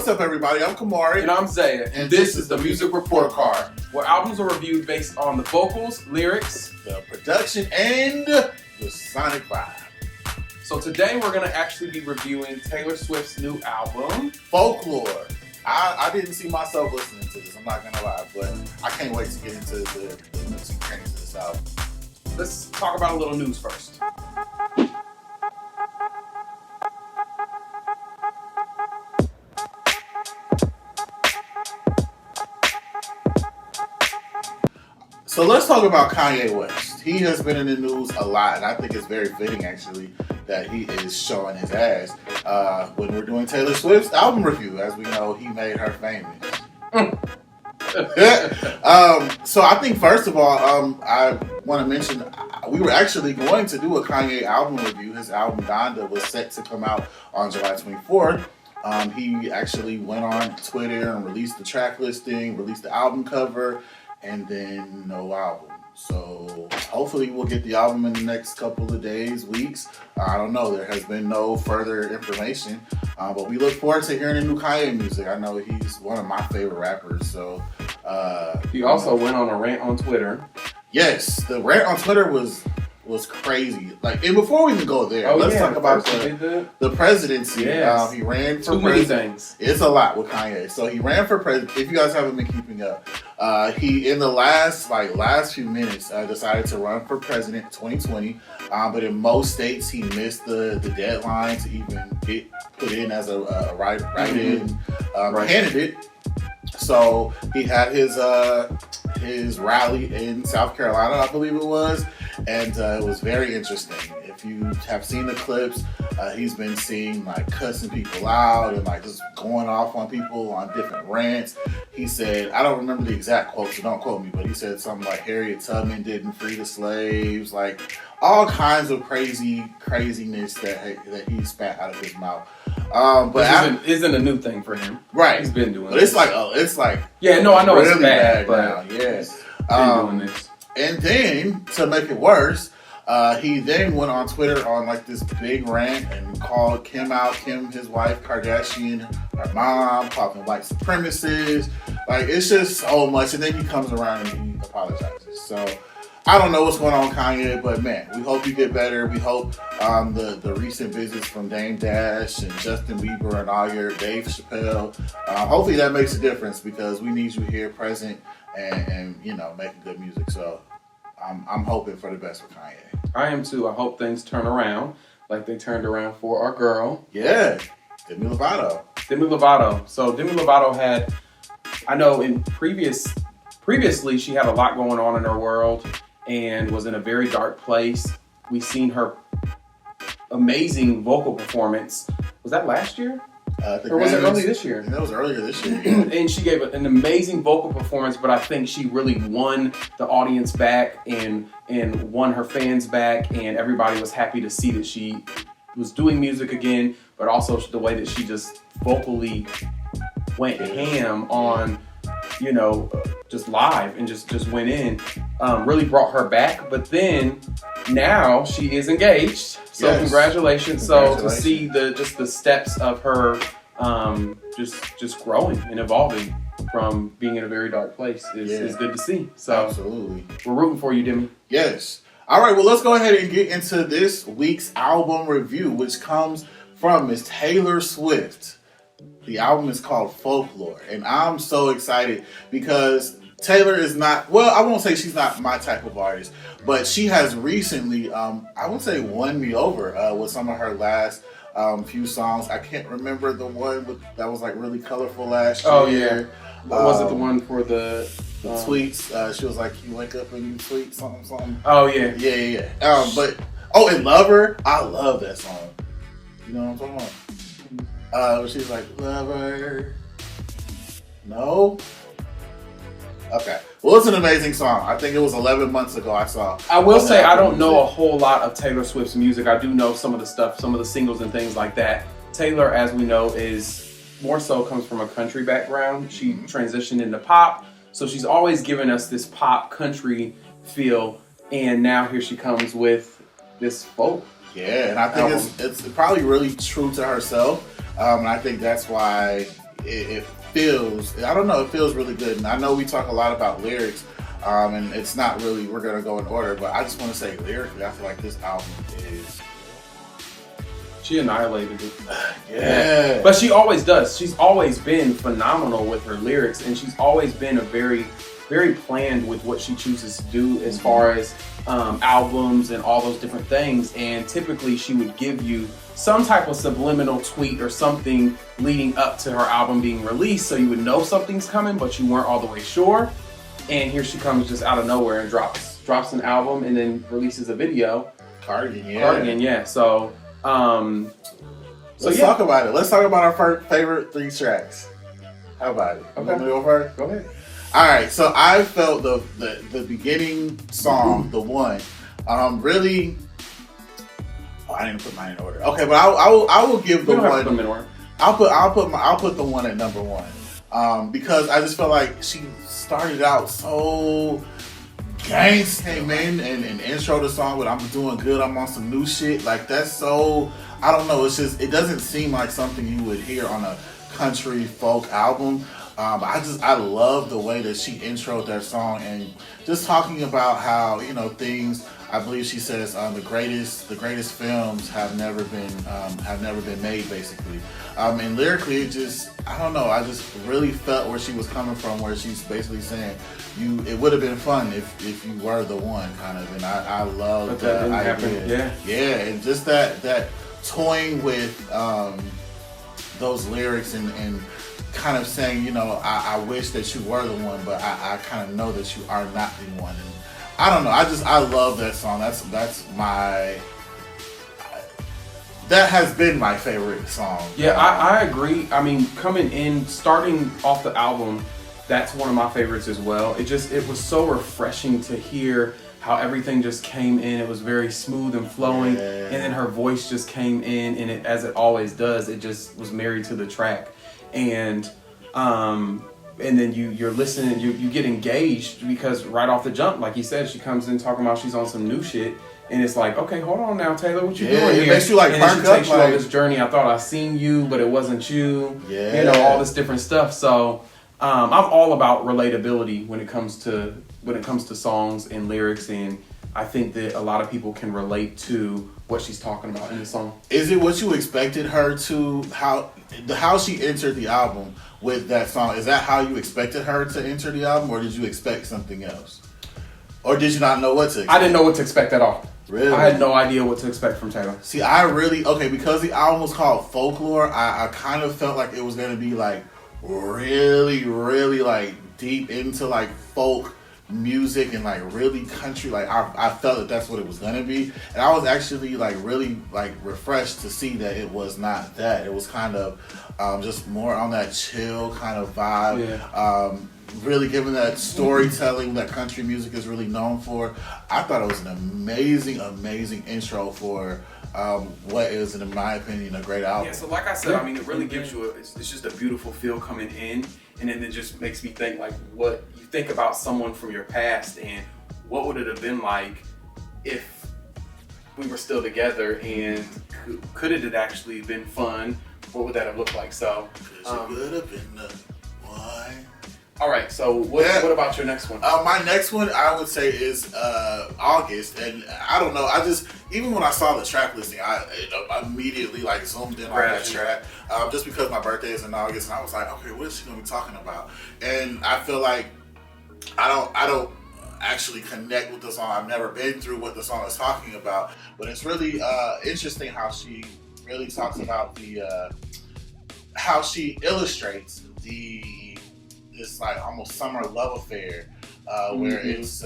what's up, everybody? I'm Camarray. And I'm Zaiah. And this is the Music Report Card, where albums are reviewed based on the vocals, lyrics, the production, and the sonic vibe. So today we're going to actually be reviewing Taylor Swift's new album, Folklore. I didn't see myself listening to this, I'm not going to lie, but I can't wait to get into the nooks and crannies of this album. Let's talk about a little news first. So let's talk about Kanye West. He has been in the news a lot, and I think it's very fitting, actually, that he is showing his ass when we're doing Taylor Swift's album review. As we know, he made her famous. So I think, first of all, I want to mention we were actually going to do a Kanye album review. His album Donda was set to come out on July 24th. He actually went on Twitter and released the track listing, released the album cover, and then no album. So hopefully we'll get the album in the next couple of days, weeks. I don't know. There has been no further information. But we look forward to hearing the new Kanye music. I know he's one of my favorite rappers. So he also went on a rant on Twitter. Yes, the rant on Twitter was crazy. Like, and before we even go there, let's talk about the presidency. Yes. He ran for Too many things. It's a lot with Kanye. So he ran for president. If you guys haven't been keeping up, he in the last few minutes decided to run for president 2020. But in most states, he missed the deadline to even get put in as a write-in candidate. So he had his rally in South Carolina, I believe it was, and it was very interesting. If you have seen the clips, he's been seen like cussing people out and like just going off on people on different rants. He said, I don't remember the exact quote, so don't quote me, but he said something like Harriet Tubman didn't free the slaves, like all kinds of craziness that he spat out of his mouth. But isn't a new thing for him, right? He's been doing. But this. it's like yeah, no, I know really it's bad, but now. Yes, doing this. And then to make it worse, he then went on Twitter on like this big rant and called Kim out, his wife Kardashian, her mom, called them white supremacists. Like, it's just so much, and then he comes around and he apologizes. So I don't know what's going on with Kanye, but man, we hope you get better. We hope the recent visits from Dame Dash and Justin Bieber and all your Dave Chappelle, hopefully that makes a difference, because we need you here present and you know, making good music. So I'm hoping for the best for Kanye. I am too. I hope things turn around like they turned around for our girl. Yeah, Demi Lovato. So Demi Lovato had, I know previously she had a lot going on in her world and was in a very dark place. We've seen her amazing vocal performance. Was that last year? Or was it early this year? That was earlier this year. And she gave an amazing vocal performance, but I think she really won the audience back and won her fans back, and everybody was happy to see that she was doing music again, but also the way that she just vocally went ham on, you know, just live and just went in, really brought her back. But then now she is engaged. So yes. Congratulations. So to see the steps of her just growing and evolving from being in a very dark place is good to see. So absolutely. We're rooting for you, Demi. Yes. All right, well, let's go ahead and get into this week's album review, which comes from Miss Taylor Swift. The album is called Folklore, and I'm so excited because Taylor is not, well, I won't say she's not my type of artist, but she has recently, I would say, won me over with some of her last few songs. I can't remember the one that was like really colorful last year. Oh, yeah. Was it the one for the tweets? She was like, you wake up and you tweet something. Oh, yeah. Yeah. And Lover, I love that song. You know what I'm talking about? She's like, Lover. No? Okay. Well, it's an amazing song. I think it was 11 months ago I saw. I will say I don't know a whole lot of Taylor Swift's music. I do know some of the stuff, some of the singles and things like that. Taylor, as we know, is more so comes from a country background. She transitioned into pop. So she's always given us this pop country feel. And now here she comes with this folk. Yeah, and I think it's probably really true to herself. And I think that's why it feels, I don't know, it feels really good. And I know we talk a lot about lyrics, and it's not really, we're gonna go in order, but I just want to say lyrically, I feel like this album is. She annihilated it. Yeah. But she always does. She's always been phenomenal with her lyrics, and she's always been a very, very planned with what she chooses to do as far as albums and all those different things. And typically she would give you some type of subliminal tweet or something leading up to her album being released, so you would know something's coming, but you weren't all the way sure. And here she comes just out of nowhere and drops an album and then releases a video. Cardigan, yeah. So let's talk about it. Let's talk about our favorite 3 tracks. How about it? Okay. You want me to go first? Go ahead. All right. So I felt the beginning song, the one, really. Oh, I didn't put mine in order. Okay, but I will give the one. Put them in order. I'll put the one at number 1, because I just felt like she started out so gangsta, man, and intro the song with "I'm doing good, I'm on some new shit." Like that's so, I don't know. It's just, it doesn't seem like something you would hear on a country folk album. I love the way that she introed that song, and just talking about how, you know, things. I believe she says the greatest films have never been made, basically. And lyrically, it just, I don't know. I just really felt where she was coming from, where she's basically saying, it would have been fun if you were the one, kind of. And I love that idea. Yeah, and just that toying with those lyrics and kind of saying, you know, I wish that you were the one, but I kind of know that you are not the one. And I don't know. I love that song. That has been my favorite song. Yeah, I agree. I mean, starting off the album, that's one of my favorites as well. It was so refreshing to hear how everything just came in. It was very smooth and flowing, and then her voice just came in, and it, as it always does, it just was married to the track. And then you're listening, you get engaged, because right off the jump, like you said, she comes in talking about she's on some new shit, and it's like, okay, hold on now, Taylor, what you doing here? It makes you like, and then she takes you on this journey. I thought I seen you, but it wasn't you. Yeah. You know, all this different stuff. So I'm all about relatability when it comes to songs and lyrics, and I think that a lot of people can relate to what she's talking about in the song. Is it what you expected her to, how she entered the album with that song? Is that how you expected her to enter the album, or did you expect something else? Or did you not know what to expect? I didn't know what to expect at all. Really? I had no idea what to expect from Taylor. See, because the album was called Folklore, I kind of felt like it was going to be like really, really like deep into like folk music and like really country. Like I felt that that's what it was going to be. And I was actually like really like refreshed to see that it was not that. It was kind of just more on that chill kind of vibe. Yeah. Really giving that storytelling that country music is really known for. I thought it was an amazing, amazing intro for what is, in my opinion, a great album. Yeah, so like I said, I mean, it really gives you it's just a beautiful feel coming in, and then it just makes me think like what you think about someone from your past, and what would it have been like if we were still together, and could it have actually been fun? What would that have looked like? So, it could have been the one. All right, so what about your next one? My next one, I would say, is August, and I don't know. Even when I saw the track listing, I immediately like zoomed in on that track, just because my birthday is in August, and I was like, okay, what is she gonna be talking about? And I feel like I don't actually connect with the song. I've never been through what the song is talking about, but it's really interesting how she really talks about how she illustrates this like almost summer love affair, where it's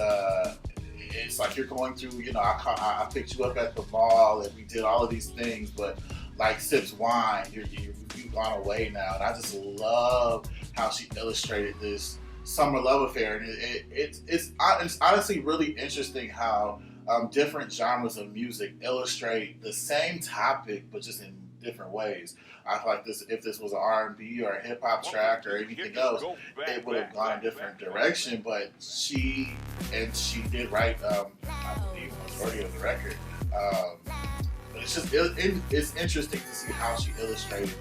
like you're going through, you know, I picked you up at the mall and we did all of these things, but like sips wine, you've gone away now. And I just love how she illustrated this summer love affair. And it's honestly really interesting how different genres of music illustrate the same topic, but just in different ways. I feel like if this was an R&B or a hip hop track or anything else, it would have gone a different direction. But she did write, I believe, the majority of the record. But it's just it's interesting to see how she illustrated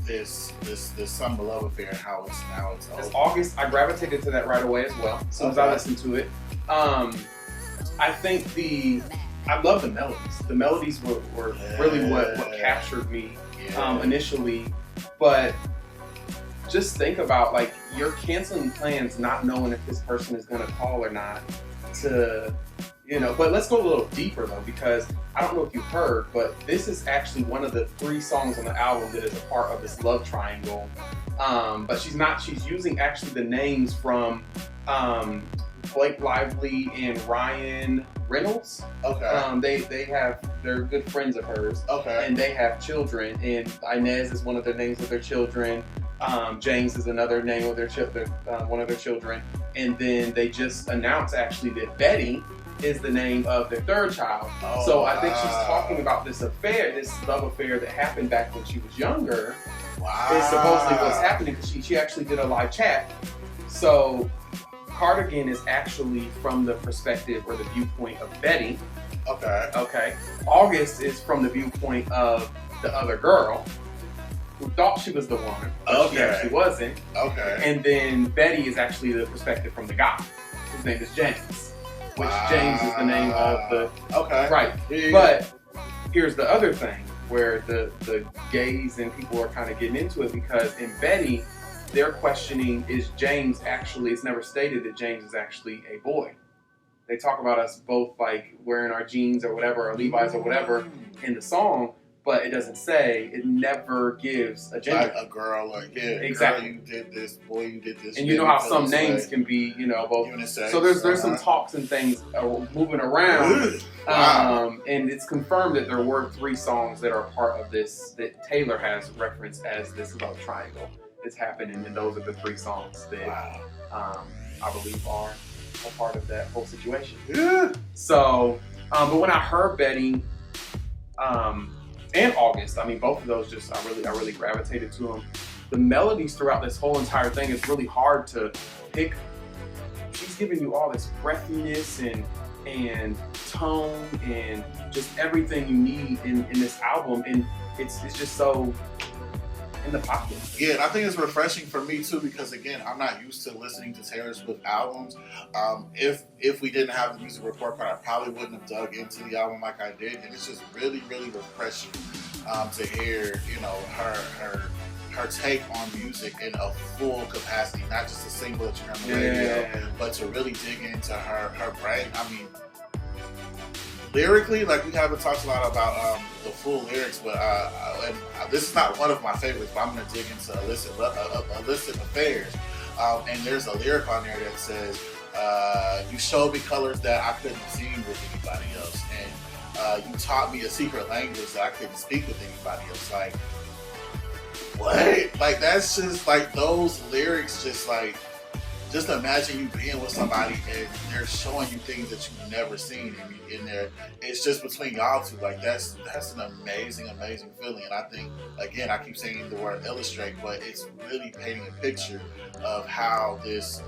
this summer love affair and how it's now it's It's over. August. I gravitated to that right away as well. As soon as I listened to it, I think I love the melodies. The melodies were really what captured me initially. But just think about, like, you're canceling plans not knowing if this person is going to call or not to, but let's go a little deeper though, because I don't know if you heard, but this is actually one of the 3 songs on the album that is a part of this love triangle. But she's using actually the names from Blake Lively and Ryan Reynolds. Okay. They're good friends of hers. Okay. And they have children, and Inez is one of the names of their children. James is another name of their one of their children. And then they just announced actually that Betty is the name of their 3rd child. So I think she's talking about this affair, this love affair that happened back when she was younger. Wow. Is supposedly what's happening, because she actually did a live chat. So Cardigan is actually from the perspective or the viewpoint of Betty. Okay. August is from the viewpoint of the other girl who thought she was the one, but she actually wasn't. Okay. And then Betty is actually the perspective from the guy. His name is James, which James is the name of the... Okay. Right. Yeah. But here's the other thing where the gays and people are kind of getting into it, because in Betty, they're questioning, is James actually... It's never stated that James is actually a boy. They talk about us both like wearing our jeans or whatever, or Levi's or whatever in the song, but it doesn't say, it never gives a gender. Like a girl, like, exactly. Girl, you did this, boy, you did this. And you know how some names can be, both. Unisex. So there's some talks and things moving around. Wow. And it's confirmed that there were 3 songs that are part of this, that Taylor has referenced as this love triangle that's happening, and those are the 3 songs that I believe are a part of that whole situation. Yeah. So, but when I heard Betty, and August, I mean, both of those I really gravitated to them. The melodies throughout this whole entire thing is really hard to pick. She's giving you all this breathiness and tone and just everything you need in this album, and it's just so in the pocket. Yeah, and I think it's refreshing for me too, because again, I'm not used to listening to Taylor Swift albums. If we didn't have the music report card, I probably wouldn't have dug into the album like I did, and it's just really, really refreshing to hear, her take on music in a full capacity, not just a single that you hear on the radio, but to really dig into her brain. I mean, lyrically, like, we haven't talked a lot about the full lyrics, but and this is not one of my favorites, but I'm going to dig into illicit affairs. And there's a lyric on there that says, you showed me colors that I couldn't see with anybody else, and you taught me a secret language that I couldn't speak with anybody else. Like, what? Like, that's just, like, those lyrics just imagine you being with somebody and they're showing you things that you've never seen, and in there, it's just between y'all two. Like, that's an amazing, amazing feeling. And I think, again, I keep saying the word illustrate, but it's really painting a picture of how this,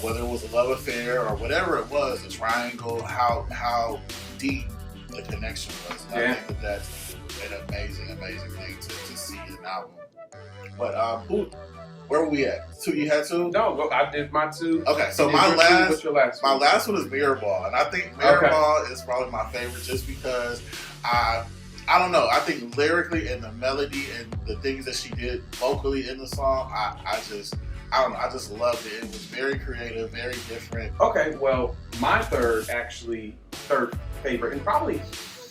whether it was a love affair or whatever it was, a triangle, how deep the connection was. And I think that that's an amazing, amazing thing to see in an album. But where were we at? 2? You had 2? No, I did my 2. Okay, so what's your last my one? last one is Mirror Ball, and I think Mirror Ball is probably my favorite, just because I don't know. I think lyrically and the melody and the things that she did vocally in the song, I don't know. I just loved it. It was very creative, very different. Okay, well, my third favorite, and probably,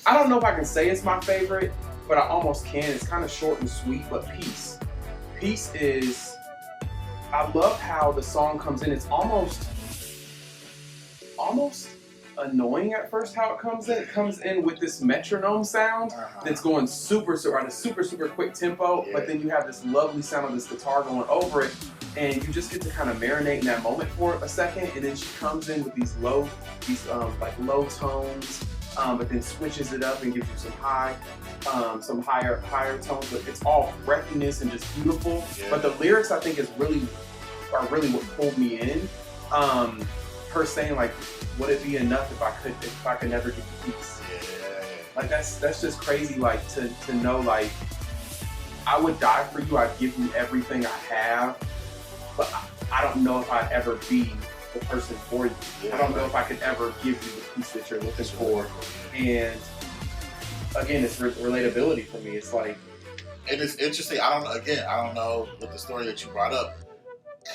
I don't know if I can say it's my favorite, but I almost can. It's kind of short and sweet, but Peace. Peace is, I love how the song comes in. It's almost annoying at first how it comes in. It comes in with this metronome sound that's going super at a super quick tempo, but then you have this lovely sound of this guitar going over it, and you just get to kind of marinate in that moment for a second, and then she comes in with these low tones, but then switches it up and gives you some higher tones. But it's all breathiness and just beautiful. Yeah. But the lyrics, I think, are really what pulled me in. Her saying, like, would it be enough if I could never get the peace? Yeah. Like, that's just crazy. Like, to know, like, I would die for you. I'd give you everything I have, but I don't know if I'd ever be the person for you. I don't know if I could ever give you the piece that you're looking for. And again, it's relatability for me. It's like, and it's interesting. I don't know with the story that you brought up.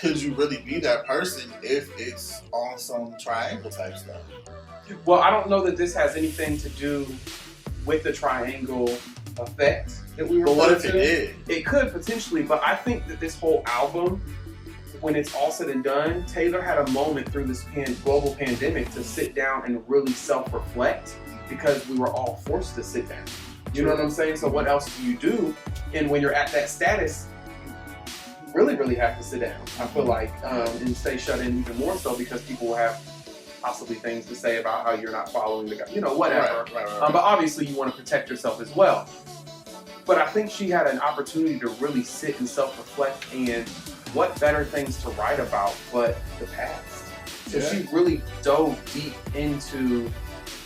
Could you really be that person if it's on some triangle type stuff? Well, I don't know that this has anything to do with the triangle effect that we were. But what if it did? It could potentially, but I think that this whole album, when it's all said and done, Taylor had a moment through this global pandemic to sit down and really self-reflect because we were all forced to sit down. You know what I'm saying? So what else do you do? And when you're at that status, you really, really have to sit down, I feel like, and stay shut in even more so because people will have possibly things to say about how you're not following the guy, whatever. Right. But obviously you want to protect yourself as well. But I think she had an opportunity to really sit and self-reflect, and what better things to write about but the past. So she really dove deep into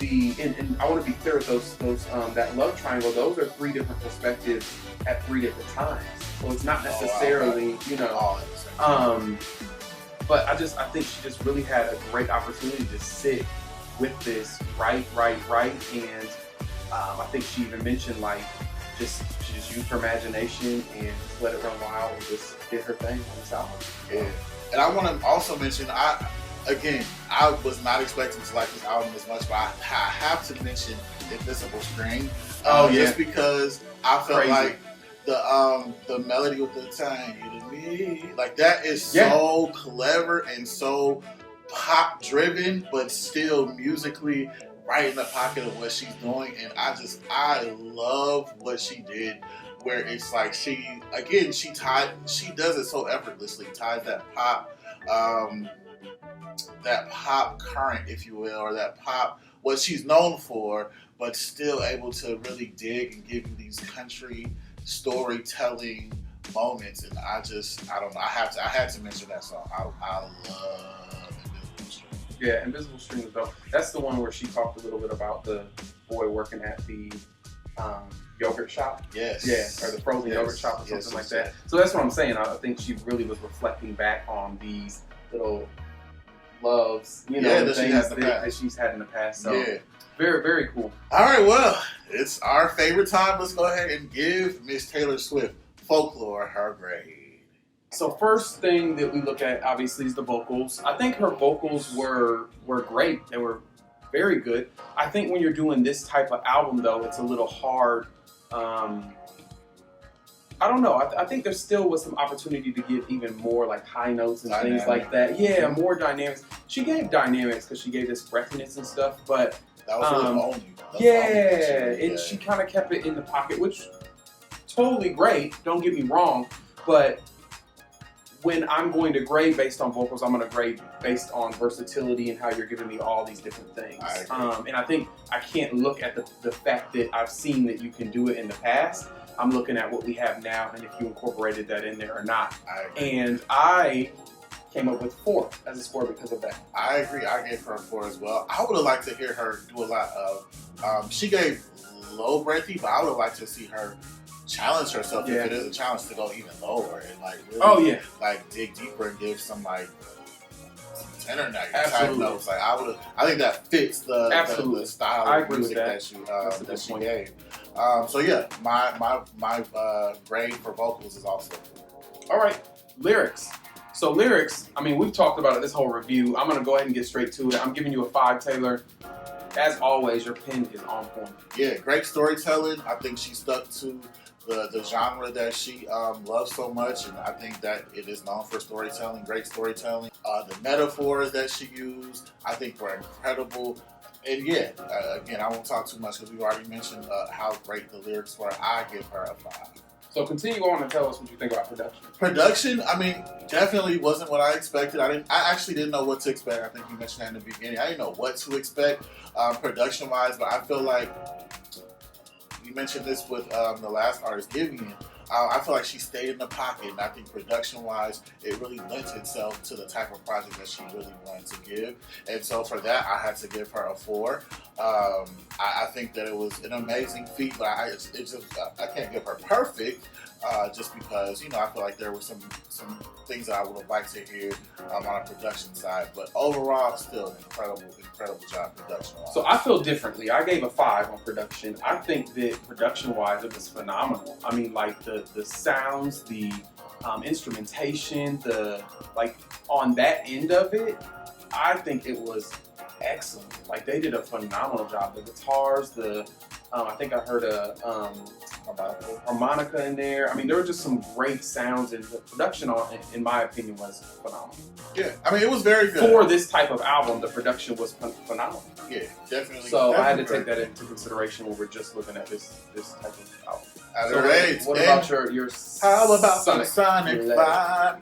and I want to be clear with those that love triangle. Those are 3 different perspectives at 3 different times. So it's not necessarily, but I think she just really had a great opportunity to sit with this, write, and I think she even mentioned she just used her imagination and just let it run wild and just did her thing on this album. Yeah, and I want to also mention, I was not expecting to like this album as much, but I have to mention Invisible String. Just because I felt like the melody with the time you to me, like that is so clever and so pop driven, but still musically right in the pocket of what she's doing. And I love what she did, where it's like she does it so effortlessly, ties that pop current, if you will, or that pop, what she's known for, but still able to really dig and give you these country storytelling moments. And I don't know, I had to mention that song. I love Invisible String. Yeah, Invisible String is dope. That's the one where she talked a little bit about the boy working at the yogurt shop. Yes. Yeah, or the frozen yogurt shop or something like that. So that's what I'm saying. I think she really was reflecting back on these little loves, that she's had in the past. So very, very cool. All right, well, it's our favorite time. Let's go ahead and give Miss Taylor Swift Folklore her grade. So first thing that we look at, obviously, is the vocals. I think her vocals were great. They were very good. I think when you're doing this type of album, though, it's a little hard. I don't know. I think there still was some opportunity to give even more like high notes and things like that. Yeah, more dynamics. She gave dynamics because she gave this breathiness and stuff, but that was only. And she kind of kept it in the pocket, which totally great. Don't get me wrong, but when I'm going to grade based on vocals, I'm going to grade based on versatility and how you're giving me all these different things. And I think I can't look at the fact that I've seen that you can do it in the past. I'm looking at what we have now and if you incorporated that in there or not. And I came up with 4 as a score because of that. I agree. I gave her a 4 as well. I would have liked to hear her do a lot of, she gave low breathy, but I would have liked to see her challenge herself if it is a challenge to go even lower and really dig deeper and give some tenor type notes. I think that fits the style of music that she gave. My grade for vocals is also 4. All right, lyrics. So lyrics, I mean, we've talked about it this whole review. I'm going to go ahead and get straight to it. I'm giving you a 5, Taylor. As always, your pen is on point. Yeah, great storytelling. I think she stuck to the genre that she loves so much, and I think that it is known for storytelling, great storytelling. The metaphors that she used, I think, were incredible. And again, I won't talk too much because we've already mentioned how great the lyrics were. I give her a 5. So continue on and tell us what you think about production. Production, I mean, definitely wasn't what I expected. I actually didn't know what to expect. I think you mentioned that in the beginning. I didn't know what to expect production-wise, but I feel like you mentioned this with the last artist, Vivian. I feel like she stayed in the pocket, and I think production-wise, it really lent itself to the type of project that she really wanted to give. And so for that, I had to give her a 4. I think that it was an amazing feat, but I can't give her perfect, just because I feel like there were some things that I would have liked to hear on a production side. But overall, still incredible job production-wise. So I feel differently. I gave a 5 on production. I think that production-wise, it was phenomenal. I mean, like the sounds, the instrumentation, on that end of it, I think it was excellent. Like they did a phenomenal job. The guitars, I think I heard a harmonica in there. I mean, there were just some great sounds, and the production on it, in my opinion, was phenomenal. Yeah, I mean, it was very good. For this type of album, the production was phenomenal. Yeah, definitely. So I had to take that into consideration when we're just looking at this type of album. So what about your how about Sonic? the Sonic vibe?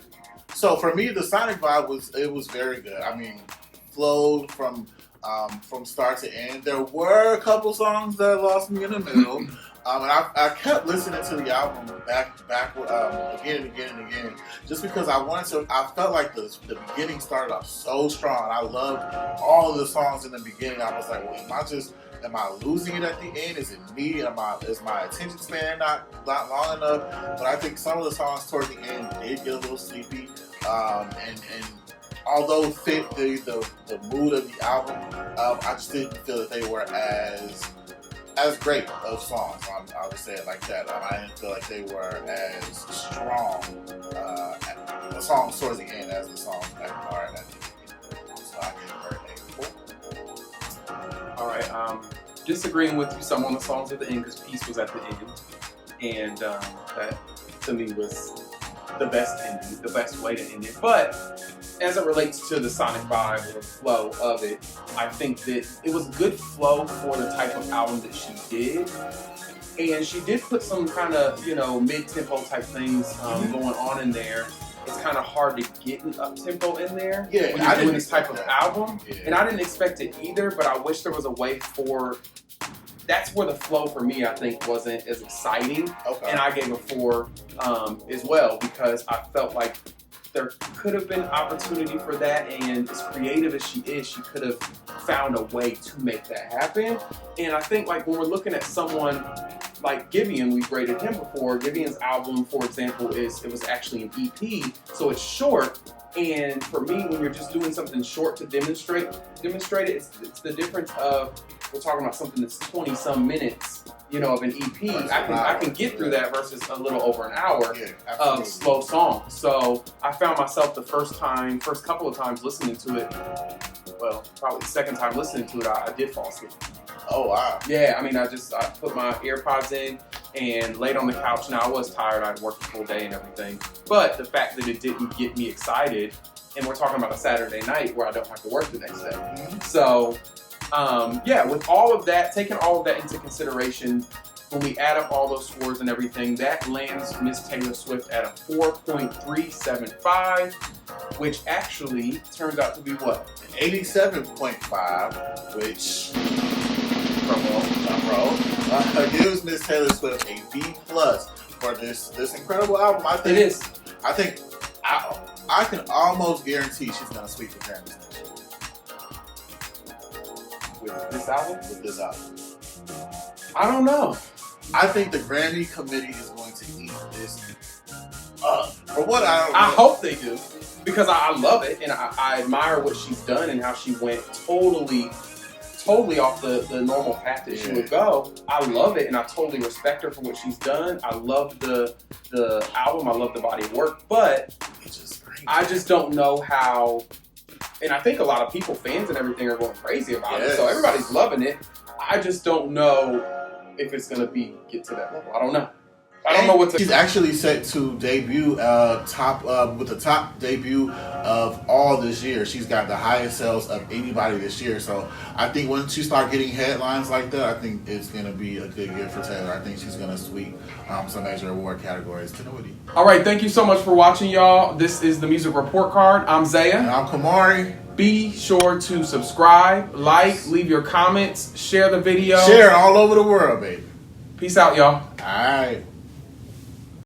So for me, the Sonic vibe was very good. I mean, flowed from start to end. There were a couple songs that lost me in the middle. And I kept listening to the album back again and again and again, just because I felt like the beginning started off so strong. I loved all of the songs in the beginning. I was like, well, am I losing it at the end? Is it me? Is my attention span not long enough? But I think some of the songs toward the end did get a little sleepy. And although fit the mood of the album, I just didn't feel that they were as great of songs. I would say it like that. I didn't feel like they were as strong the songs towards the end as the songs that are at the beginning. So I gave her a 4. All right. Disagreeing with you some on the songs at the end, because Peace was at the end, and that to me was the best ending, the best way to end it. But as it relates to the Sonic vibe or flow of it, I think that it was a good flow for the type of album that she did. And she did put some kind of, mid-tempo type things going on in there. It's kind of hard to get an up-tempo in there when you're doing this type of album. Yeah. And I didn't expect it either, but I wish there was a way for... That's where the flow for me, I think, wasn't as exciting. Okay. And I gave a 4 as well, because I felt like there could have been opportunity for that, and as creative as she is, she could have found a way to make that happen. And I think when we're looking at someone like Giveon, we've rated him before. Giveon's album, for example, it was actually an EP, so it's short. And for me, when you're just doing something short to demonstrate it, it's the difference of, we're talking about something that's 20-some minutes, of an EP. I can get through that versus a little over an hour of slow songs. So I found myself the first couple of times listening to it, well, probably the second time listening to it, I did fall asleep. Oh, wow. Yeah, I mean, I put my AirPods in and laid on the couch. Now, I was tired. I'd worked the full day and everything. But the fact that it didn't get me excited, and we're talking about a Saturday night where I don't have to work the next day. Mm-hmm. So, with all of that, taking all of that into consideration, when we add up all those scores and everything, that lands Miss Taylor Swift at a 4.375, which actually turns out to be what? 87.5, which... gives Miss Taylor Swift a B+ for this incredible album. I think it is. I think I can almost guarantee she's gonna sweep the Grammys next year. With this album? With this album. I don't know. I think the Grammy committee is going to eat this up. For what I hope they do, because I love it and I admire what she's done and how she went totally off the normal path that she would go. I love it, and I totally respect her for what she's done. I love the album. I love the body of work, but it's just crazy. I just don't know how. And I think a lot of people, fans and everything, are going crazy about it. So everybody's loving it. I just don't know if it's going to get to that level. I don't know. I don't know what to. She's actually set to debut with the top debut of all this year. She's got the highest sales of anybody this year. So I think once you start getting headlines like that, I think it's going to be a good year for Taylor. I think she's going to sweep some major award categories. All right, thank you so much for watching, y'all. This is the Music Report Card. I'm Zaiah. And I'm Camarray. Be sure to subscribe, leave your comments, share the video. Share it all over the world, baby. Peace out, y'all. All right.